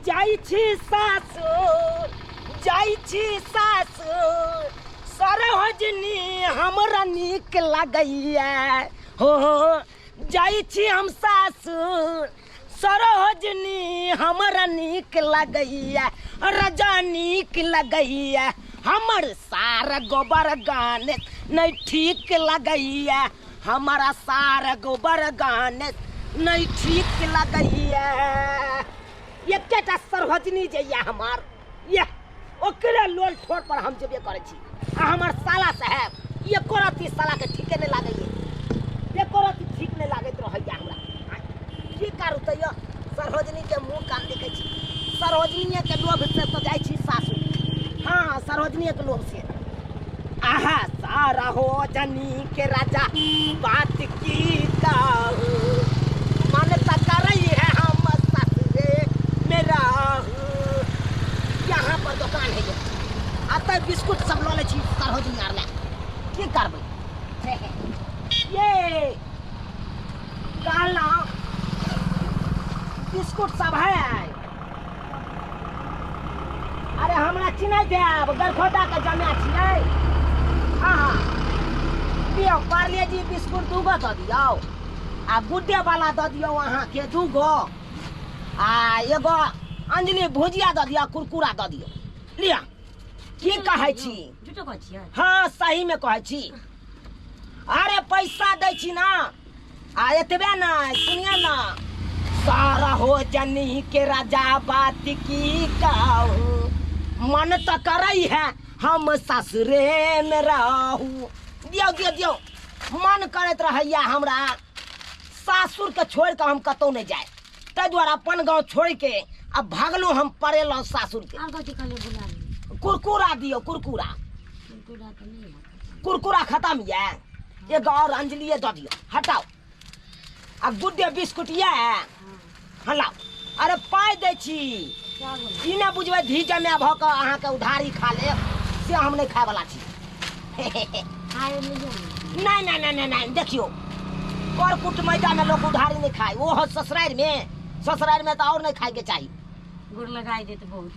जाई छी सासुर जाई छी सासुर सरोजनी हमरा नीक लगैया हो जाई छी हम सासुर सरोजनी हमरा नीक लगैया रजा नीक लगैया हमर सार गोबर गाने नहीं ठीक लगैया हमारा सार गोबर गाने नहीं ठीक लगैया एकेटा सरोजनी जइया हमार ये ओकरे लोल ठोर पर हम जेबे करे छी आ हमार साला साहब ये कोरती साला के ठीक नहीं लागैए ये कोरती ठीक नहीं लागत रहैया हमरा की करू त यो सरोजनी के मुंह कान देखे छी सरोजनी के लोभ से तो जाई छी सासु हां सरोजनी के लोभ से आहा सारा हो जनी के राजा बात की कहू मन तक रही है हम ससुरे मेरा यहाँ पर दुकान है ये आता बिस्कुट सब लो ले छी सरोजनी आर ले की करबै ये काला बिस्कुट सब है अरे हमरा चिन्ह देब गरखोटा के जमा छियै हाँ दियो पार्ले जी बिस्कुट दूगो दऽ दियो आ गुड्डे वाला दऽ दियो अहाँ के दूगो आ एगो अंजलि भुजिया दऽ दियो कुरकुरा दऽ दियो लिया की कहै छी झूठो कहै छी हाँ सही में कहै छी अरे पैसा दै छी ना आ एतबे ना सुनिए ना सारा हो जनी के राजा बात की कहूँ मन तो करई है हम ससुरे में रहू दियो दियो दियो मन करत रहैया हमरा सासुर के छोड़ के हम कतौ नहीं जाए ताहि द्वारा अपन गाँव छोड़ के अब भागलो हम पड़ेलो सासुर के कुरकुरा दियो कुरकुरा कुरकुरा खत्म ये एगो और अंजलिए दऽ दियो हटाओ आ गुड्डे बिस्कुट ये हलाओ अरे पाई दै छी ई ना बुझबै धी जमे भ के अहाँ के उधारी खा ले से हम नहीं खाए वाला छी नहीं नहीं नहीं नहीं देखियो और कुट मैदा में लोग उधारी नहीं खाए वो ससुराल में तो और नहीं खाए के चाहिए गुड़ लगाई दे तो बहुत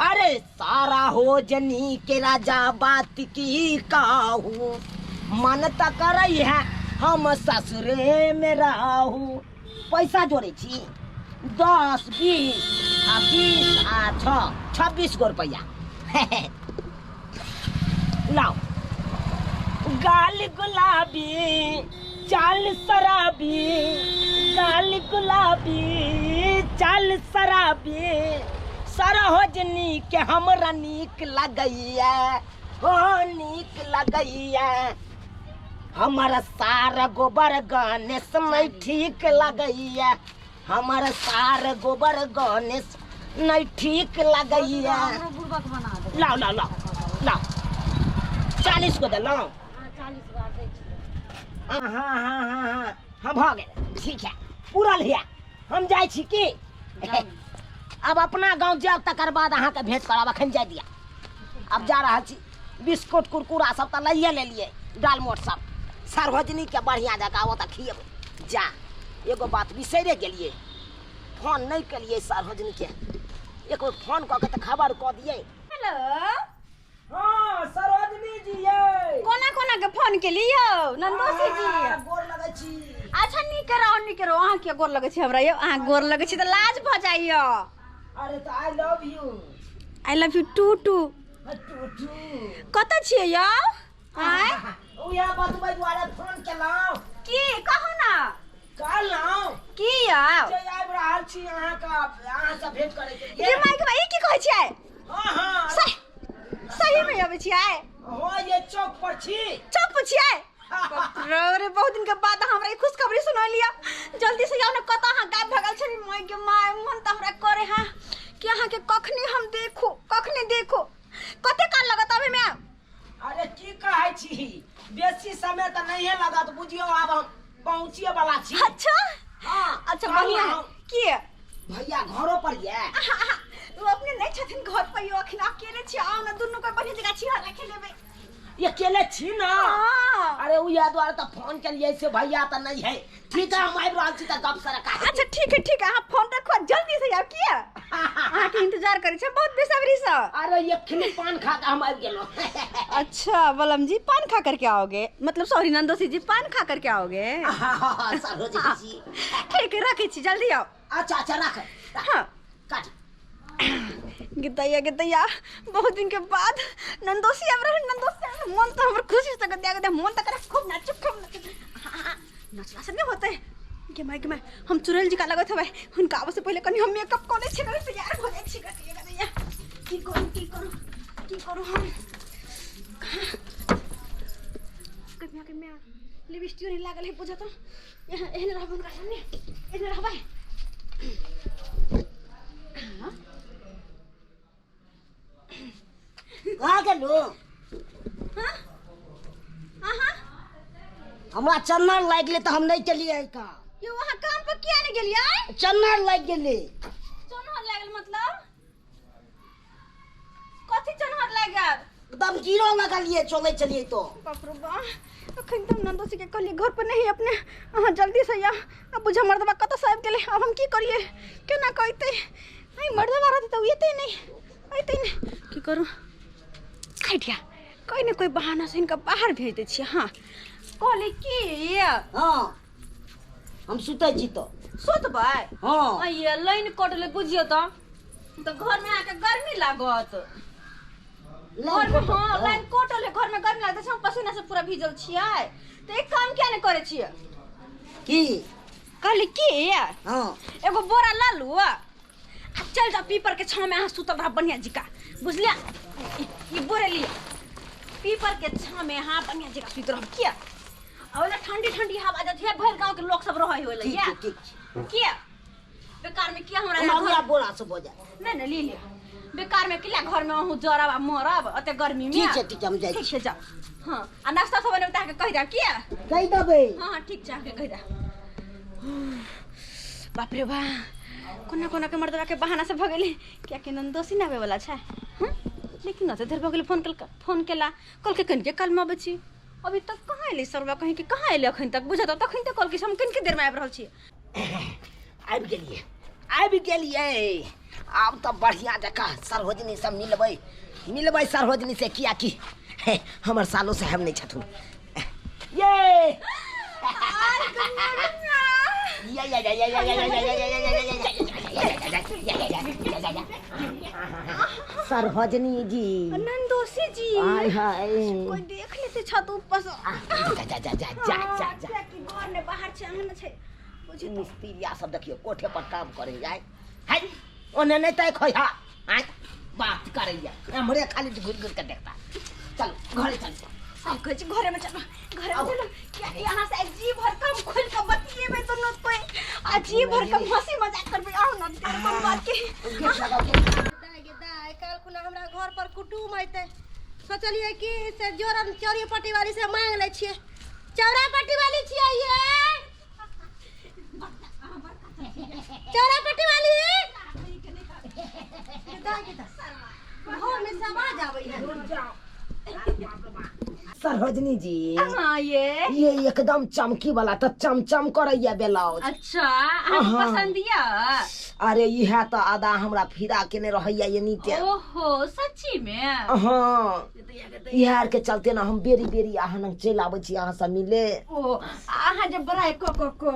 अरे सारा हो जनी के राजा बात की कहूँ मन तो करई है हम ससुरे में रहू पैसा जोड़े छी 10 20 आ 20 आ 26 गो रुपया लाओ गाल गुलाबी चाल शराबी गाल गुलाबी चाल शराबी सरोजनी के हमरा नीक लगैया हो नीक लगैया हमारा सार गोबर गाने समय ठीक लगैया हमारा सार गोबर गाने नहीं ठीक लगैया लाओ लाओ लाओ लाओ 40 को दे लाओ हाँ हाँ हाँ हम भ गए ठीक है पूरा लिया हम जाए छी की अब अपना गांव जाब तकर बाद अहाँ के भेंट करब अखन जाय दिया अब जा रहा छी बिस्कुट कुरकुरा सब तो लइए ले लिए दाल मोट सब सरोजनी के बढ़िया जगह वो तो खिएबै जा एगो बात बिसरे गेलिए फोन नहीं कलिए सरोजनी के एक बार फोन कऽ के तो खबर कऽ दिए हेलो हाँ सरोजनी जी ये कोना कोना के फोन के लियो नंदोसी जी गोर लगै छी अच्छा नी करो अहाँ के गोर लगै छी हमरा यो अहाँ गोर लगै छी त लाज भ जाइयो अरे तो I love you too too कत छियै यो आय ओ या बतबै दुआरे फोन केलौ की कहू ना कहलौ की यो जे आबि रहल छी अहाँ से भेंट करे के ये माइक भाई की कहै छियै हां हां सही में आबै छियै हो ये चौक पर छी चौक पर छियै रे बहुत दिन के बाद हमरा ई खुशखबरी सुना लिया जल्दी से आओ ना कत अहाँ गायब भगल छनी माय के माय मन त हमरा करे हां कि अहाँ के कखनी हम देखो कते काल लगत आबे में अरे की कहै छी बेसी समय त नहीं लगत बुझियो आब हम पहुंचिए वाला छी अच्छा हां अच्छा बढ़िया की भैया घरों पर ये वो अपने नहीं छथिन घर पर यो अखन अकेले छी आओ ना दुनु कोई बढ़िया जगह छी रखे लेबे ये अकेले छी ना अरे उ या द्वारा तो फोन के लिए से भैया तो नहीं है ठीक है हम आइब रहल छी त गप सर का अच्छा ठीक है आप फोन रखो जल्दी से आओ इंतजार करे छे बहुत बेसब्री से। अरे ये खिली पान खा के हम आ गेलो। अच्छा बलम जी पान खा करके आओगे, मतलब सॉरी नंदोसी जी पान खा करके आओगे। सरोजनी जी ठीक है रखे छी जल्दी आओ। अच्छा अच्छा रख। हाँ काट। गितैया बहुत दिन के बाद नंदोसी अब रहे। नंदोसी मन तो हमर खुशी से गद्या मन तक करे खूब नाचू। हां नाचला से नहीं होते के मैं हम चुड़ैल जी का लगत हवे उनका आवे से पहले कनी हम मेकअप कर ले छी तैयार हो जाई छी गद्या की करू हम कन्या के मैं लिपस्टिक नहीं लागल है बुझा तो एहने रहबन का सामने एहने रहबै। कहाँ गेलो? हाँ हमरा चन्नर लाग गेले तो हम नहीं चलिए का। ये वहाँ काम पर किया नहीं गेलिए? चन्नर लाग गेले। चन्नर लागल मतलब कथी चन्नर लागल? एकदम कीड़ो लगलिए चले चलिए तो। बाप रे बा अखन तुम नंदोसी के कहलिए घर पर नहीं अपने हां जल्दी से या अब बुझा मर्दबा कत साहब गेले अब हम की करिए केना कहते आई मर्दबा रहते तो येते नहीं की करूं आइडिया कोई ना कोई बहाना से इनका बाहर भेज दे छिए। हां कहले की हां हम सुते छी तो सुतबै। हां ये लाइन कटले बुझियो तो घर में आके गर्मी लागत। घर में हां लाइन कटले घर में गर्मी लागत हम पसीना से पूरा भीजल छियै तो एक काम क्या नहीं करे छियै की कहले की हां एगो बोरा ला लू आ चल जा पीपर के छाव में हां सुतल रह बढ़िया जी का बुझलिया। ये बोरे लिया पीपर के छाव में हां बढ़िया जी का सुत रह किया और ठंडी हवा जात है भर गांव के लोग सब रहै होले या ठीक किया बेकार में किया हमरा हमरा बोरा से हो जाए नहीं ले लिया बेकार में किला घर में हूं जरब मरब अते गर्मी में। ठीक है हम जाई ठीक है जा। हां आ नाश्ता सब बने ताके कह दा किया कह देबे। हां ठीक जा के कह दा। बाप रे बा कोना के मर्दवा के बहाना से भगेली क्या के नंदोसी ना आवे वाला छै। लेकिन न देर भगेली फोन केला कल के कन के कल में बची अभी तक कहां एले सरवा कहीं के कहां एले अखन तक बुझा तो तखन तक कल के हम किन के देर में आब रहल छी। आबि गेलिए अब तो बढ़िया जगह सरोजनी सब मिलबै सरोजनी से किया की हमर सालों से हम नहीं छथुन ये सरोजनी जी नंदोसी जी हाय हाय कोई देख लेते छत ऊपर से जा कि घर में बाहर छै अंगन छै बुझी मिस्त्रिया सब देखियो कोठे पर काम करे जाए है ओने नहीं तय खोया हां बात करैया हमरे खाली घुर के देखता चल घरे चल सब कह छी घरे में चलो क्या यहाँ से जी भर काम खोल के बतिए में तो न कोई जी भर के हंसी मजाक करबे आओ न तेरे मन बात के दाई कल कुना हमरा घर पर कुटुम आइते सोचलिए कि से जोरन चोरी पट्टी वाली से मांग ले छिए चौरा पट्टी वाली छिए ये चौरा पट्टी वाली घर में सब आ जावे है। सरोजनी जी हां ये एकदम चमकी वाला तो चमचम करैया ब्लाउज। अच्छा आपको पसंद या? अरे यह तो आधा हमरा फिरा के ने रहैया ये नीचे। ओहो सच्ची में? हां यार के चलते ना हम बेरी आहा न चल आबै छी आहा सब मिले। ओ आहा जे बड़ाई को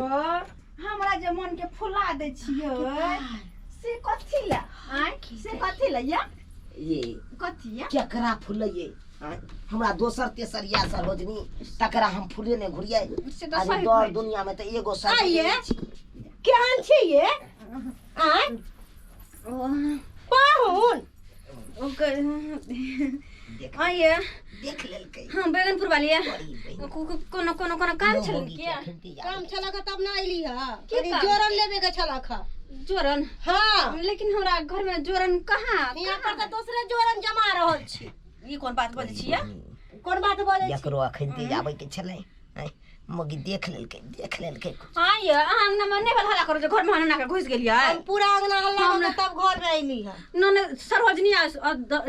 हमरा जे मन के फुला दे छियै से कथि ला से कथि ला ये कथि या केकरा फुलैये हमरा दोसर तेसर या सरोजनी तकरा हम फुले ने घुरिए अरे दौड़ दुनिया में तो एगो सर ये केहन छी ये पाहुन आइए देख लेलकै। हां बैगनपुर वाली है कोनो काम छल किया काम छला का तब ना आइली है की कनी काम? जोरन लेबे के छला खा जोरन हां लेकिन हमरा घर में जोरन कहाँ यहाँ पर तो दूसरे जोरन जमा रहल छी। ई कोन बात बजै छियै कोन बात बोले छी? एकरो अखन ते आबै के छलै मगी देख लेलकै हां ये अंगना में नहीं हल्ला करो जे घर में हना के घुस गेलियै हम पूरा अंगना हल्ला हम के तब घर में आईली है नन सरोजनी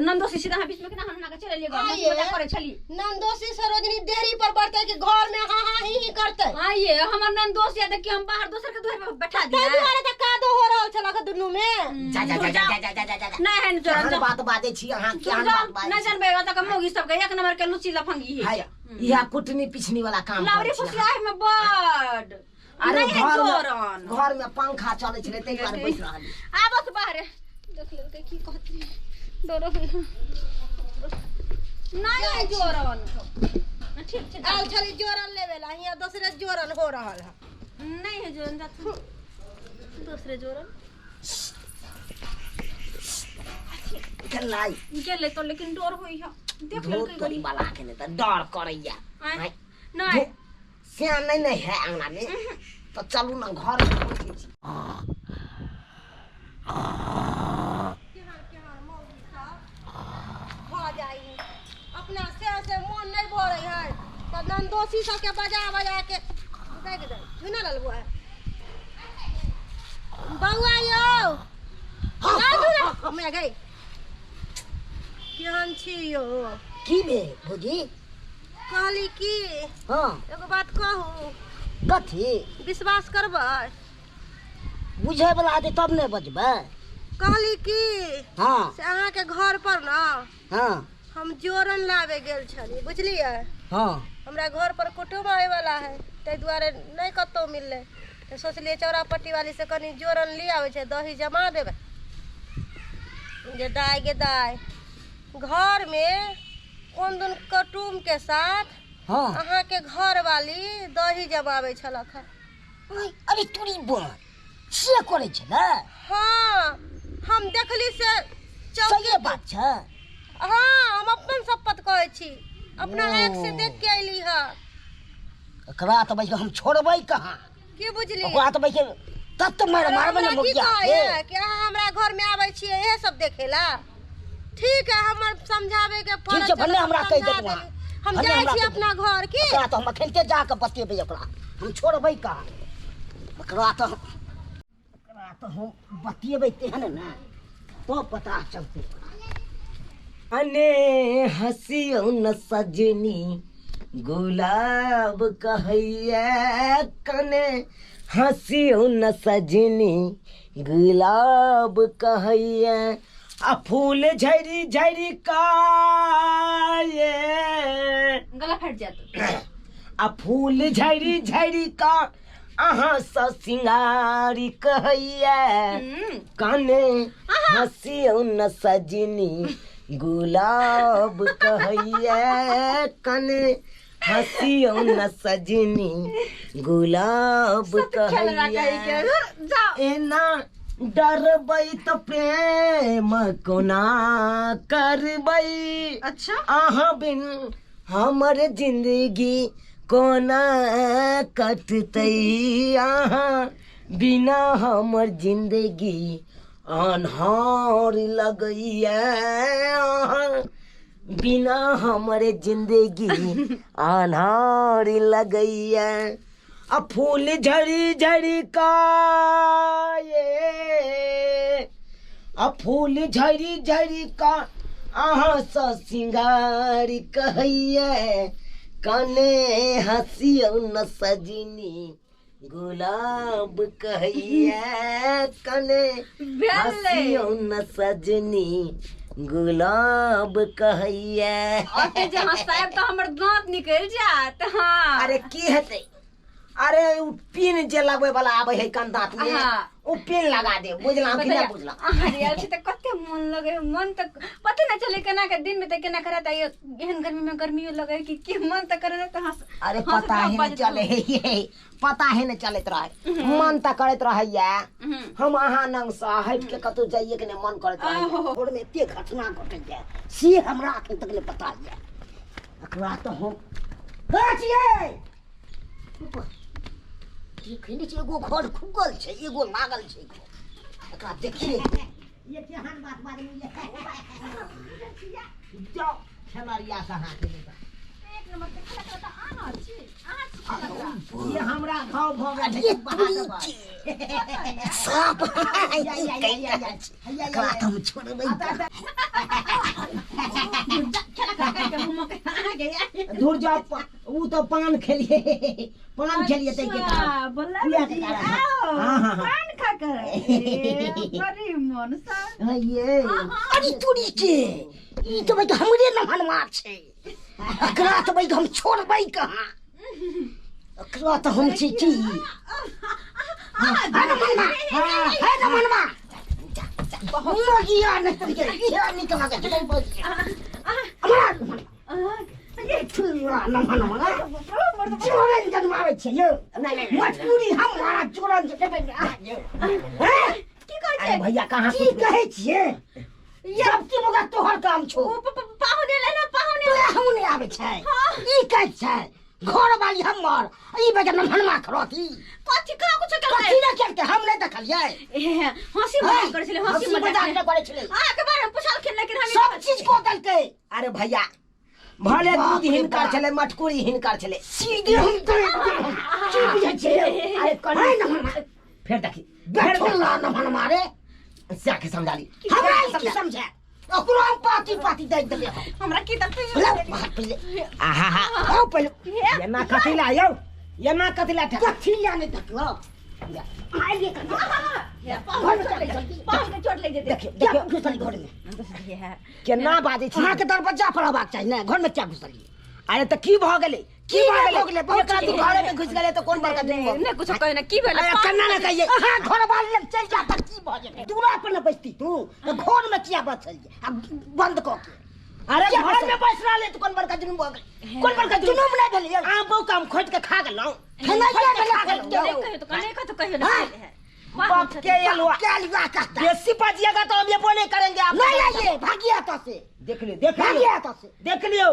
नंदोसी सीधा बीच में के ना हम ना के चले लिए आइए। मजा करे छली नंदोसी सरोजनी देरी पर बढ़ते कि घर में हाँ हाँ ही करते आइए हमर नंदोस या देख के हम बाहर दोसर के दुआर पे बैठा तै दिया दुआरे त कादो हो रहल छला के दुनू में जा जा जा जा जा जा जा जा नहीं है केहन जोर बात बाजै छी अहाँ केहन जा बात बाजै नहीं जानबे ओता के मोगी सब के एक नंबर के लुची लफंगी है हाय यह कुटनी पिछनी वाला काम लावरी करै छी फुसिया में बड अरे नहीं है घर जोरन में घर में पंखा चलै छलै तै दुआरे बैठ रहली आबस बाहर देख ले के की कहती डरो नहीं है जोरन ठीक ठीक आउ छली जोरन लेवेला हिया दूसरे जोरन हो रहल है नहीं है जोरन जा दूसरे जोरन चलाई गेले तो लेकिन डर होई है देख ले धोत तोरी वाला के ने त डर करैया आय, नहीं से नहीं है अंगना में तो चलू ना घर में बैठे छी हो जाई अपना से मन नहीं भरे है त नंदोसी सब के बजा बजा के देख दे सुना ललबो है बउआ यो आ सुना मैं गई केहन छी यो की बे भौजी कहली की हां एगो बात कहू कथी विश्वास करबै बुझे वाला आदि तब नहीं बजबै कहली की हां से अहाँ के घर पर ना हां हम जोरन लावे गेल छली बुझलिए हां हमरा घर पर कुटुम्ब आवे वाला है ताहि दुआरे नहीं कतौ मिलले तो सोचलिए चौरापट्टी वाली से कनी जोरन ले आवे छे दही जमा देवे जे दाय गे दाय घर में कोन दिन कुटुम्ब के साथ हां अहाँ के घर वाली दही जमावे छलक है अरे तोरी बन से करे छै ना हाँ हम देखली से सही बात छै हाँ हम अपन शपथ कहै छी अपना ओ। आँख से देख के अइली है एकरा तो भाई हम छोड़बै कहाँ की बुझली ओकरा तो भाई तब तो मार मारबै ना हमरा की मुखिया कहैया कि अहाँ हमरा घर में आबै छियै इहे सब देखेला ठीक है हमर समझावे के ठीक छै भले हमरा कहि देत वहाँ हम भले जाइ हमरा छी कहि अपना घर की ओकरा तो हम अखनते जाके बतेबै ओकरा हम छोड़बै कहाँ ओकरा तो हम बतिएबै तेहन ना तो पता चलतै अने हंसियो न सजनी गुलाब कहैया कने हंसियो न सजनी गुलाब कहैया आ फूल झड़ी झड़ी काये गला फट जात आ फूल झड़ी झड़ी का अहाँ स सिंगारी कहैया काने हंसियो न सजनी गुलाब कहैया कने हंसियो न सजनी गुलाब कहैया एना डरबै तो प्रेम कोना करबै अच्छा अहाँ बिन हमर जिंदगी कोना कटतै अहाँ बिना हमर जिंदगी अन्हार लगैया अहाँ बिना हमर जिंदगी अन्हार लगैया आ फूल झड़ी झड़ी का आ फूल झड़ी झड़ी का अहाँ स सिंगार कहैया कने हंसियो न सजनी गुलाब कहैया कने हंसियो न सजनी गुलाब कहैया अते जहां साहब तो हमर दांत निकल जात हां अरे की हेतै अरे उ पिन जे लगबै वाला आबै है कान दांत में हाँ। उ पिन लगा दे बुझला कि नहीं बुझला अरे यार से कते मन लगे मन तक पता ना चले केना के दिन में त केना करत आई एहन गर्मी में गर्मी लगे कि मन त करे त हंस अरे पता है न चले ये पता है न चलत रहे मन त करत रहे या हम अहाँ नंग साहब के कतो जाइए के ने मन करत रहे और में एते घटना घटै जाय से हमरा अखन तक ले पता है एकरा तो हम बचिए खिंडी छै एगो घर खुगल छै एगो लागल छै एकरा देखिए ये केहन बात बारे में जाओ खेलरिया कहाँ के एक नंबर के खेला करता आना छी ये हमरा घाव भ गेल सब कला तुम छोड़बै दूर जाओ वो तो पान खेलिए तै के पान खा कर बड़ी मन सा ये अरे तोरी के ई तो भाई हमरे नमन मार छे अकरा तो भाई हम छोड़बै कहां अकरा तो हम छी की हां नमनमा मोगिया न तरीके ये निकल के ये ठुला नमनमा जोरन जन्मावे छे यो मजबूरी हमारा जोरन जते की कहै छै भैया कहां की कहै छियै सब की मगा तोहर काम छो पाहुने ले ना पाहुने हम नहीं आवे छै ई कहै छै घर वाली हमर ई बजे नमनमा खरती कथि का कुछ कर कथि न करके हम नहीं देखलियै हंसी मजाक करे छले हंसी मजाक करे छले के बारे में पूछल के लेकिन हम सब चीज को दलकै अरे भैया भले दूध हिनकर छले मटकुरी हिनकर छले सीधे हम चुप जे छे अरे कनै नमनमा फेर देखी बैठला नमनमा रे जाके समझा ली हमरा की समझे ओकरो हम पाती दे देबे हमरा की दते पहले आहा हा आओ पहले ये ना कथिला यो ये ना कथिला कथिला ने देखलो आइए कर घर में चले जल्दी पाँव के चोट लग जेते देखियो घुसली घर में केना बाजे छी अहाँ के दरवाजा पर आबाक चाहिए ना घर में क्या घुसली अरे त की भ गेलै की भ गेलै एक आदमी घरे में घुस गेलै त कोन बड़का दिन ने कुछ कहे ना की भेले अरे कन्ना ना कहिए हां घर वाले लग चल जा त की भ जेतै दूरा पर न बैठती तू घर में किया बचल बंद क के अरे घर में बैठ रहले त कोन बड़का जुनून भ गेलै कोन बड़का जुनून नहीं भेलै आ बौ काम खोट के खा गेलौ खाना के खा गेलौ तो कने का तो कहियो ना बाप के अलवा क्या अलवा कहता बेसी पाजिएगा तो हम ये बोले करेंगे आप नहीं आइए भागिए तो से देख लियो देख लियो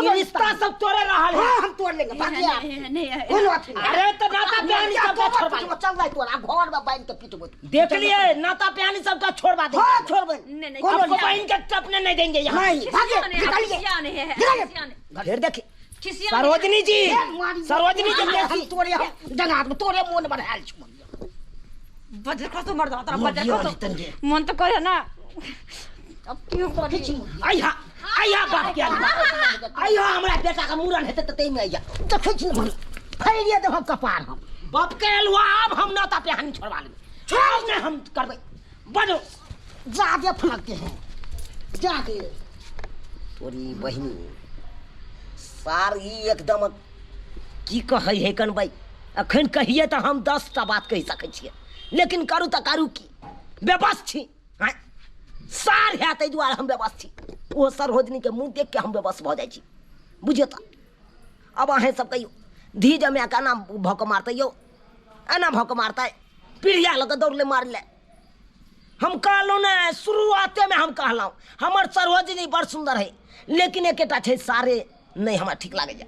ये रिश्ता सब तोड़े रहल है हम तोड़ लेंगे भागिए नहीं कोई बात नहीं अरे तो नाता प्यानी सब छोड़वा चल जाए तोरा घर में बांध के पीटबो देख लिए नाता प्यानी सब का छोड़वा दे हां छोड़बे नहीं कोई बांध के टपने नहीं देंगे यहां नहीं भागिए निकालिए फिर देखिए सरोजनी जी देखी तोरे जंगात में तोरे मन बढ़ाल छु बजर खसो मर जा तोरा बजर खसो मन तो करे ना अब क्यों करी आइहा बाप के आइहा हमरा बेटा का मूरन हेते त तै में आइया देखै छी न फैरिए दे हम कपार हम बाप के अलवा अब हम नाता पे हानि छोड़वा लेब छोड़ ने हम करबै बड़ो जादे फलकते हैं जाके तोरी बहिनी सारी एकदम की कहै है कन भाई अखन कहिए त हम 10 टा बात कहि सकै छियै लेकिन करू त करू की बेबस छी सार है तै दुआरे हम बेबस छी ओ सरोजनी के मुंह देख के हम बेबस भ जाइ छी बुझियो त अब अहे सब कहियो धीज में का नाम भौक मारते यो एना भौक मारता पीढ़िया लग दौड़ ले मार ले हम कहलौ ना शुरुआते में हम कहलौ हमर सरोजनी बड़ सुंदर है लेकिन एकेटा छै सारे नहीं हमरा ठीक लागे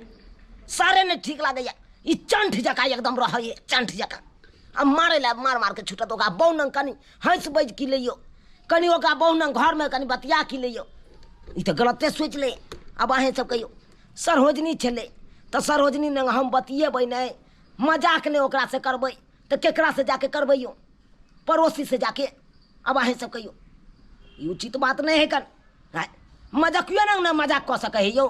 सारे नहीं ठीक लागे ई चंठ जका एकदम रहै चंठ जका अब मारे ला मार के छुटत ओका बौनंग कनी हंस बज की लियो कनी ओका बौनंग घर में कनी बतिया की लियो ई तो गलते सोच ले अब अहे सब कहियो सरोजनी छले तो सरोजनी ने हम बतिएबै नहीं मजाक नहीं ओकरा से करबै तो केकरा से जाके करबैयो पड़ोसी से जाके अब अहे सब कहियो ई उचित बात नहीं है कन मजाकियो ना मजाक क सकै है यो